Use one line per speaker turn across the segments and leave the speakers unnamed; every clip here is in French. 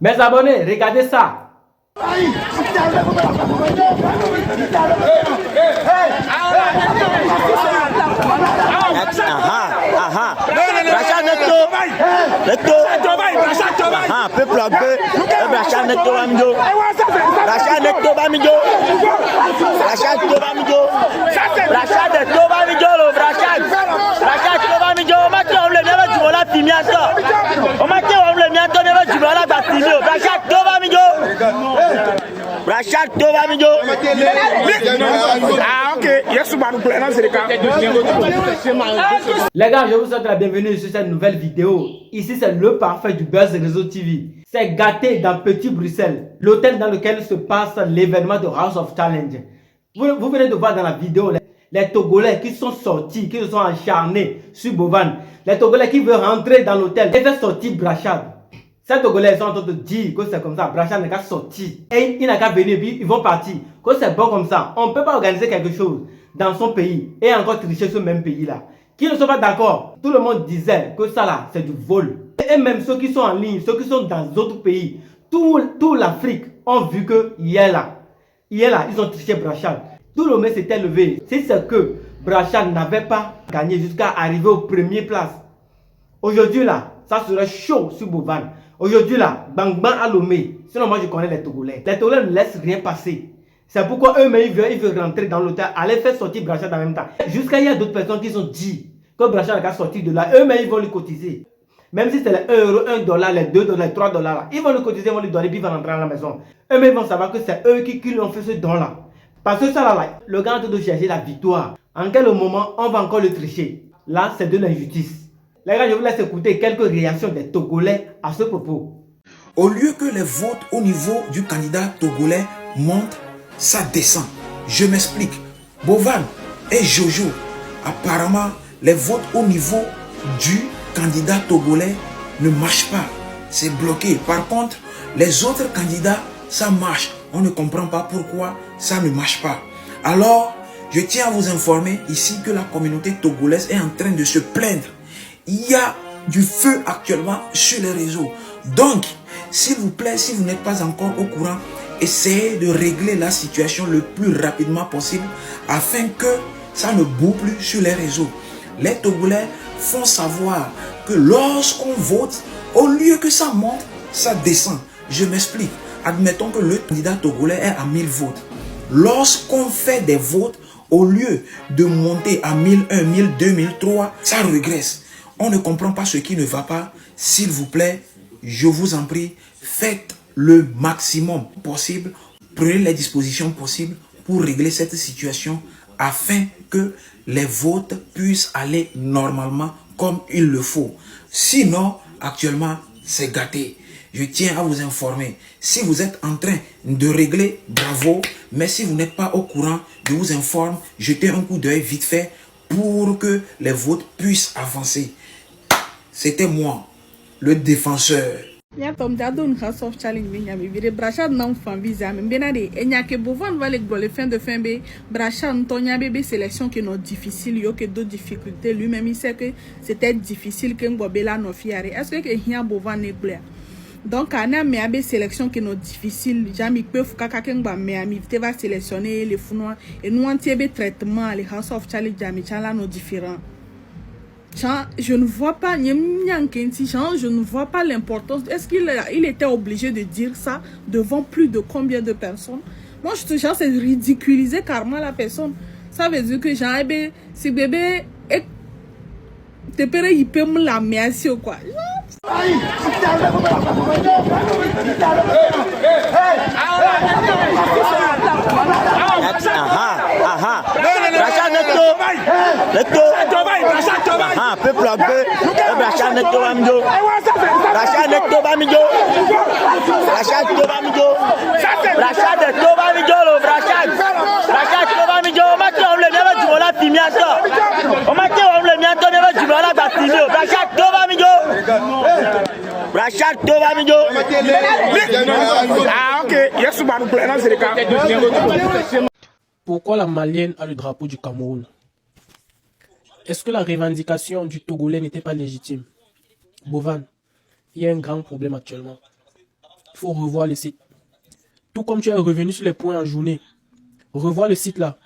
Mes abonnés, regardez ça.
Brachat Neto, peuple un peu, Brachat Neto Bamijo, Brachat Neto Bamijo, Brachat Neto Bamijo, Brachat Neto Bamijo, Brachat Neto Bamijo, on m'a dit on le never du la pimienta, on m'a dit on le miento never du la baptiste, Brachat Neto Bamijo, Brachat Neto Bamijo.
Ah ok, yes, man, c'est le cas.
Les gars, je vous souhaite la bienvenue sur cette nouvelle vidéo. Ici, c'est le parfait du Buzz Réseau TV. C'est gâté dans Petit Bruxelles, l'hôtel dans lequel se passe l'événement de House of Challenge. Vous venez de voir dans la vidéo les Togolais qui sont sortis, qui se sont acharnés sur Bovan. Les Togolais qui veulent rentrer dans l'hôtel et faire sortir Brachad. Ces Togolais sont en train de dire que c'est comme ça, Brachad n'a qu'à sortir. Et il n'a qu'à venir, puis ils vont partir. Que c'est bon comme ça. On ne peut pas organiser quelque chose dans son pays et encore tricher ce même pays-là. Qui ne sont pas d'accord. Tout le monde disait que ça là, c'est du vol. Et même ceux qui sont en ligne, ceux qui sont dans d'autres pays, tout l'Afrique ont vu que hier là, ils ont triché Brachad. Tout le monde s'était levé. Si c'est que Brachad n'avait pas gagné jusqu'à arriver aux premières places. Aujourd'hui là, ça serait chaud sur Bovan. Aujourd'hui là, Bang Bang à Lomé. Sinon moi je connais les Togolais. Les Togolais ne laissent rien passer. C'est pourquoi eux-mêmes ils veulent rentrer dans l'hôtel, aller faire sortir Brachad en même temps. Jusqu'à il y a d'autres personnes qui ont dit que Brachad n'a sorti de là. Eux-mêmes ils vont lui cotiser. Même si c'est les 1 euro, 1 dollar, les 2 dollars, les 3 dollars là. Ils vont lui cotiser, ils vont lui donner, puis il va rentrer à la maison. Eux-mêmes vont savoir que c'est eux qui lui ont fait ce don là. Parce que ça là, le gars est en train de chercher la victoire. En quel moment on va encore le tricher? Là c'est de l'injustice. Les gars, je vous laisse écouter quelques réactions des Togolais à ce propos.
Au lieu que les votes au niveau du candidat togolais montent, ça descend. Je m'explique. Bovan et Jojo, apparemment, les votes au niveau du candidat togolais ne marchent pas. C'est bloqué. Par contre, les autres candidats, ça marche. On ne comprend pas pourquoi ça ne marche pas. Alors, je tiens à vous informer ici que la communauté togolaise est en train de se plaindre. Il y a du feu actuellement sur les réseaux. Donc, s'il vous plaît, si vous n'êtes pas encore au courant, essayez de régler la situation le plus rapidement possible afin que ça ne boue plus sur les réseaux. Les Togolais font savoir que lorsqu'on vote, au lieu que ça monte, ça descend. Je m'explique. Admettons que le candidat togolais est à 1000 votes. Lorsqu'on fait des votes, au lieu de monter à 1001, 1002, 1003, ça régresse. On ne comprend pas ce qui ne va pas. S'il vous plaît, je vous en prie, faites le maximum possible. Prenez les dispositions possibles pour régler cette situation afin que les votes puissent aller normalement comme il le faut. Sinon, actuellement, c'est gâté. Je tiens à vous informer. Si vous êtes en train de régler, bravo. Mais si vous n'êtes pas au courant, je vous informe. Jetez un coup d'œil vite fait pour que les votes puissent avancer. C'était moi, le défenseur.
Ya tom da don House of Challenge mi nyami vire Brachad non fan visa me benade enya ke Bovan va le gole fin de fin be Brachad ntonya bébé sélection qui non difficile yo que d'autres difficultés lui-même il sait que c'était difficile que ngobela no fiare est-ce que hia Bovan ne plaît donc ana me abe sélection qui non difficile jami peuf kaka ke ngba me ami te va sélectionner les funoi et nous antiebe traitement les House of Challenge jami chala no différent. Je ne vois pas, je ne vois pas l'importance. Est-ce qu'il était obligé de dire ça devant plus de combien de personnes? Moi, je te jure, c'est ridiculiser carrément la personne. Ça veut dire que si bébé te père il peut me la merci ou quoi?
Brachat Neto, peuple un peu, Brachat Neto Bamijo, Brachat Neto Bamijo, Brachat Neto Bamijo, Brachat Neto Bamijo, Brachat Neto Bamijo, on m'a dit on le never du la pimienta, on m'a dit on le miento never du la baptiste, Brachat Neto Bamijo, Brachat Neto Bamijo.
Ah ok, yes, man, c'est le cas.
Pourquoi la Malienne a le drapeau du Cameroun? Est-ce que la revendication du Togolais n'était pas légitime? Bovan, il y a un grand problème actuellement.
il faut revoir le site. Tout comme tu es revenu sur les points en journée, revoir le site là.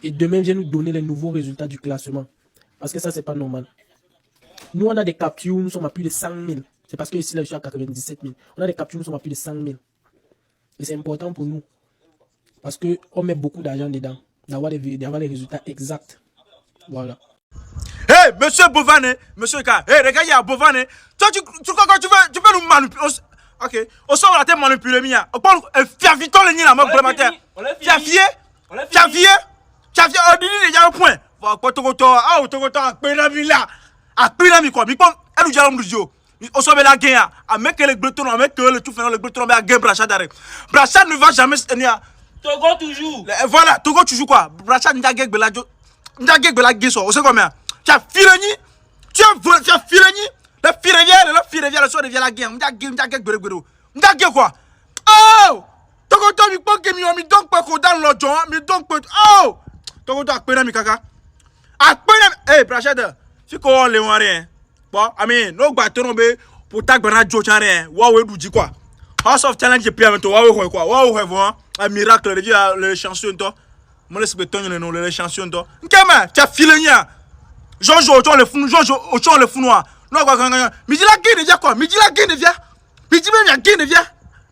Et demain, viens nous donner les nouveaux résultats du classement. Parce que ça, c'est pas normal. Nous, on a des captures, nous sommes à plus de 100 000. C'est parce que ici, là, je suis à 97 000. On a des captures, nous sommes à plus de 100 000. Et c'est important pour nous. Parce qu'on met beaucoup d'argent dedans. D'avoir les résultats exacts. Voilà.
Hey, monsieur Bovane, monsieur K, hey, regarde, il y a Bovane. Toi, tu peux nous manipuler. Ok, au sort, on a été manipulé, Mia. On parle, fia vite, on l'a mis là, moi, complémentaire. Fia fié, on dit, il y a un point. Elle nous dit, on s'en met la gain. À mettre les bretons, à mettre le tout, le breton, à gain Brachat d'arrêt. Brachat ne va jamais se tenir.
Togo toujours.
Voilà, Togo toujours quoi. Brachat n'a gagné Beladio. N'a gagné Beladio, on sait combien. Tu as filé, tu as filé, le firivière, le soir devient la guerre. N'a gagné quoi. Oh! Togo, mi pas que mi donc pas qu'on dans l'autre, mi donc pas. Oh! Togo, tu as payé mi caca. A payé, eh, Brachat, si qu'on les voit rien. Bon, amis, nos bâtons pour ta grenade Joe Chanre, waouh, nous dit quoi? House of Challenge, j'ai pris avec toi, waouh, quoi, waouh, un miracle, le chansons, toi. Moi, laisse le temps, les chansons, toi. Qu'est-ce que tu as filé, Jojo, autant le fou, Jojo, autant le fou noir. Non, quoi, mais dis la gueule de via quoi? Mais dis la gueule de via. Mais dis même la gueule de via.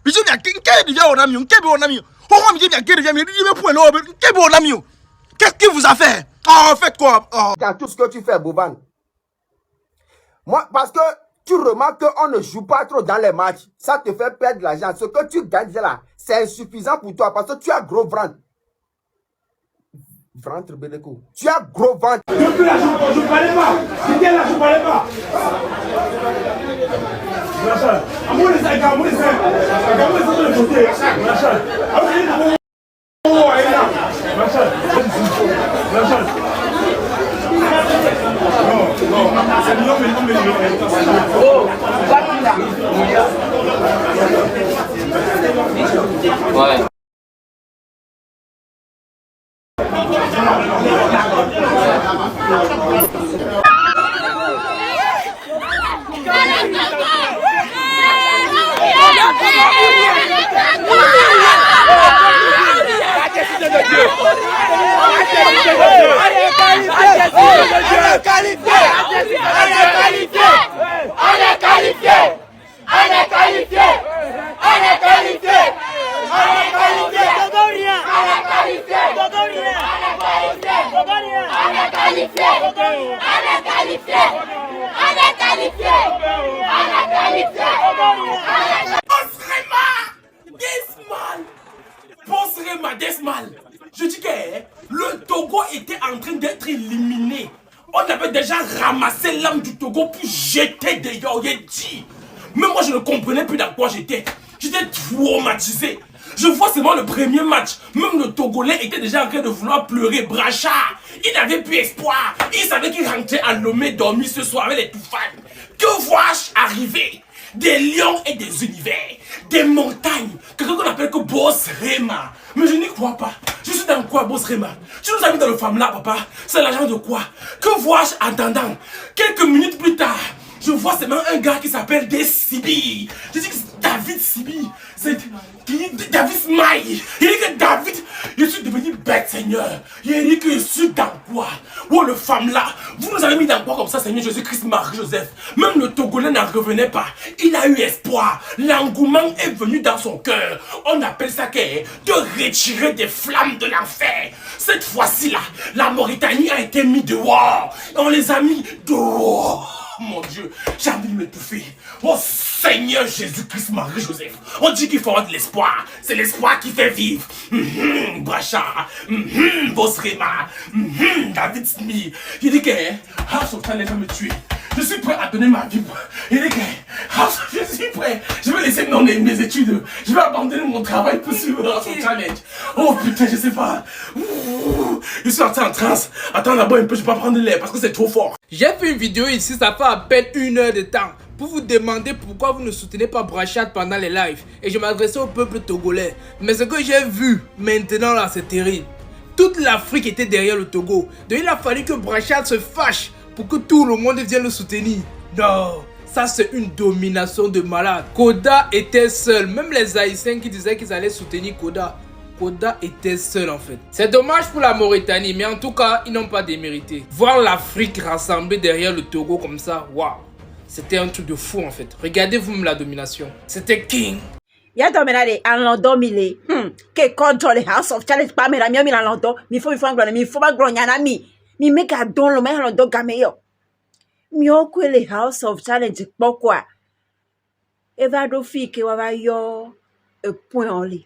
Mais dis la gueule de via, on a mis, on a mis. Oh, mais dis la gueule de via, mais dis le point, on a mis. Qu'est-ce qu'il vous a fait? Oh, faites quoi?
Dans tout ce que tu fais, Boban. Moi, parce que tu remarques qu'on ne joue pas trop dans les matchs. Ça te fait perdre de l'argent. Ce que tu gagnes là, c'est insuffisant pour toi parce que tu as gros ventre. Ventre, Bénéco. Tu as gros ventre.
Je ne parlais pas. J'étais là, je ne parlais pas. Rachel, amour les sacs, amour les sacs. Amour les sacs de côté. Rachel, amour les sacs. Oh, elle est là. Rachel, Rachel. Non, c'est mieux, mais oh,
ouais.
Je dis que le Togo était en train d'être éliminé. On avait déjà ramassé l'âme du Togo pour jeter dehors. J'ai dit. Même moi je ne comprenais plus dans quoi j'étais. J'étais traumatisé. Je vois seulement le premier match. Même le Togolais était déjà en train de vouloir pleurer. Brachard, il n'avait plus espoir. Il savait qu'il rentrait à Lomé dormir ce soir avec les Toufans. Que vois-je arriver? Des lions et des univers, des montagnes, quelqu'un qu'on appelle que Boss Rema. Mais je n'y crois pas. Je suis dans quoi, Boss Rema? Tu nous as mis dans le femme là, papa. C'est l'agent de quoi? Que vois-je en attendant? Quelques minutes plus tard, je vois seulement un gars qui s'appelle Des Sibi. Je dis que c'est David Sibi. C'est David Smile. Il dit que David, je suis devenu bête, Seigneur. Il dit que je suis dans quoi? Oh, le femme là. Vous nous avez mis dans quoi comme ça, Seigneur Jésus-Christ, Marie-Joseph? Même le Togolais n'en revenait pas. Il a eu espoir. L'engouement est venu dans son cœur. On appelle ça que de retirer des flammes de l'enfer. Cette fois-ci là, la Mauritanie a été mise dehors. On les a mis dehors. Mon Dieu, j'ai envie de m'étouffer. Oh Seigneur Jésus-Christ, Marie-Joseph. On dit qu'il faut avoir de l'espoir. C'est l'espoir qui fait vivre. Brachard, Bosrema, David Smith. Il dit que House of Challenge va me tuer. Je suis prêt à donner ma vie. Il dit que je suis prêt. Je vais laisser mes études. Je vais abandonner mon travail pour suivre House of Challenge. Oh putain, je sais pas. Je suis en transe. Attends là-bas un peu, je vais pas prendre l'air parce que c'est trop fort.
J'ai fait une vidéo ici, ça fait à peine 1 heure de temps pour vous demander pourquoi vous ne soutenez pas Brachat pendant les lives. Et je m'adressais au peuple togolais. Mais ce que j'ai vu maintenant là, c'est terrible. Toute l'Afrique était derrière le Togo. Donc il a fallu que Brachat se fâche pour que tout le monde vienne le soutenir. Non,
Ça, c'est une domination de malade. Koda était seul. Même les Haïtiens qui disaient qu'ils allaient soutenir Koda, Koda était seul en fait. C'est dommage pour la Mauritanie, mais en tout cas, ils n'ont pas démérité. Voir l'Afrique rassemblée derrière le Togo comme ça, waouh. C'était un truc de fou en fait. Regardez-vous la domination. C'était King.
Ya dominare en London mile. Que control the House of Challenge pa mera mi en London. Mi fo nglo mi fo ba glo nyana mi. Mi make a don lo me en London gameyo. Mi o kwe le House of Challenge pokwa. Eva do fi ke wa va yo e point en li.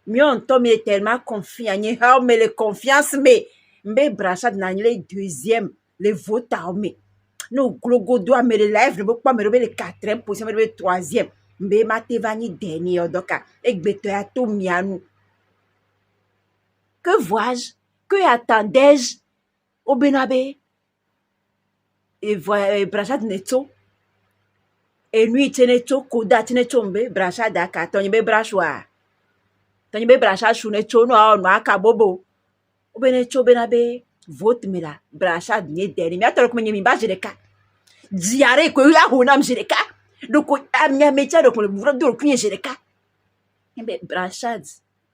Mi on to mi tellement confiant ni how me le confiance me. Mbe Brachad na le deuxième le vote armé. No glogo do me le live ne pas me le quatrième position me le troisième. Mbe matevani dernier odoka egbeto ya to mianu. Que vois-je? Que attendais-je au Benabe? Et voilà Brachad neto. Et lui teneto koda teneto mbe Brachad aka tonye be brachwa. Tonye be Brachad shu neto no aka bobo. O beneto Benabe vote me la Brachad ni dernier. Mi atoro kuma nyemi ba jereka. Diare ko ya honam jereka. Donc a mi métier donc le bourreau de le jereka. Mbe Brachad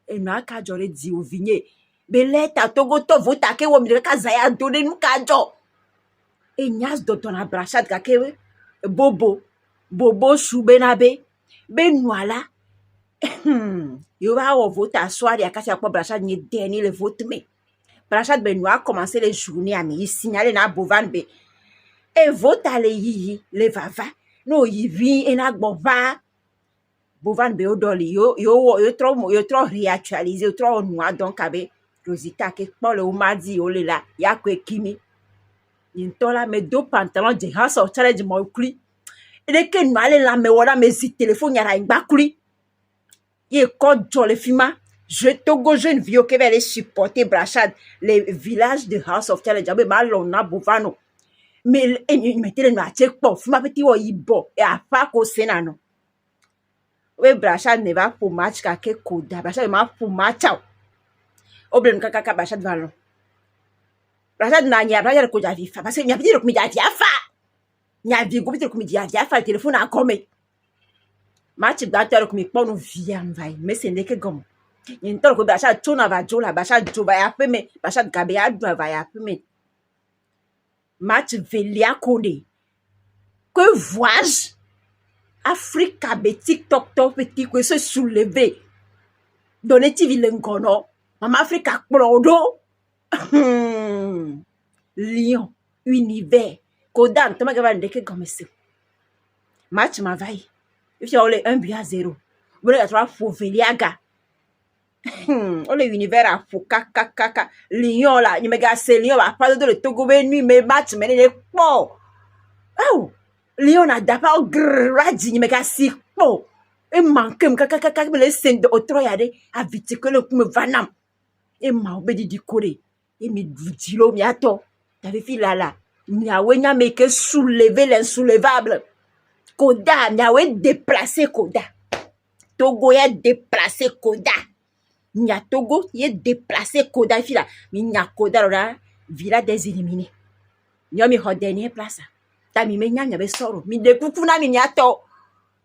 e no aka jore di ovinye. Beleta togo to vota ke wo mi ka zaya dole nu ka jo. E nyas do ton Brachad ka ke bobo shu Benabe benwala. Yo va au vote à soir ya ka se ko Brachad ni dernier le vote me. Brachad Benoît a commencé les journées à me signaler na Bovan be. Et vote à le vava. No yivi ena gbova. Bovan be odoli yo trop réactualisé, yo trop noir donc avec Rosita que pour le mardi o le la ya ko kimi. N'tola me deux pantalons de House of Challenge mo kuli. Et que no ale la me wala me si téléphone ya ngba kuli. Ye ko jole fima. Je Togo jeune vieux qui va aller supporter Brachad les villages de House of Challenge abe malona Bovano. Mais il mettait le noir check pour fuma petit o ibo et a pas ko senano. We Brachad ne va pour match ka ke koda Brachad ma pour match au. Oblem kaka Brachad valon. Brachad na nya Brachad ko javi fa parce que nya petit ko mi javi fa. Nya vi go petit ko mi javi fa téléphone a comme. Match d'ateur ko mi pon no via mvai mais c'est ndeke gomo. N'tolo ko Brachad tona va jola Brachad jo va ya peme Brachad gabe ya do va ya peme. Match velia kode. Que vois-je? Africa be TikTok top petit que se soulever. Donner TV lengono. Mama Africa plodo. Lion, univers. Kodan, toma que va ndeke comme ça. Match ma vai. Il y a 1-0. Vous avez 3 faux veliaga. Le univers a fou kaka lion là il me gars c'est lion va pas de le Togo nuit mais match mais les po oh lion a d'abord gradi il me gars si po et manque kaka me les scènes de autre yade a vite que le me vanam et ma obedi di kore et mi dilo mi ato t'avais fil là mi a wenya me que soulever l'insoulevable Koda mi a we déplacer Koda Togo ya déplacer Koda Nya Togo y est déplacé Koda fila mi nya Koda là villa des éliminés nyomi ho dernier place ta mi me nya be soro mi de kuku na mi nya to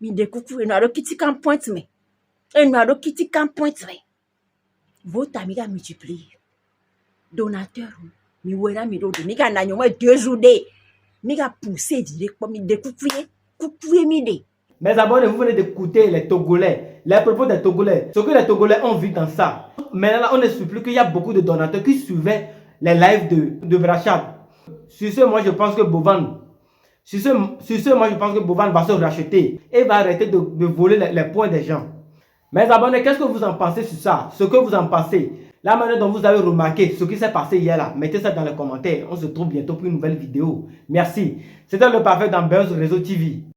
mi de kuku e no ado kiti kan point me vote mi ga multiplier donateur mi wera mi do mi ga na nyomo 2 jours de mi ga pousser direct mi de kuku mi de.
Mes abonnés, vous venez d'écouter les Togolais, les propos des Togolais, ce que les Togolais ont vu dans ça. Maintenant, on ne suit plus qu'il y a beaucoup de donateurs qui suivaient les lives de Brachad. Sur ce, moi, je pense que Bovan va se racheter et va arrêter de voler les points des gens. Mes abonnés, qu'est-ce que vous en pensez sur ça? Ce que vous en pensez? La manière dont vous avez remarqué ce qui s'est passé hier là, mettez ça dans les commentaires. On se retrouve bientôt pour une nouvelle vidéo. Merci. C'était le parfait dans Buzz Réseau TV.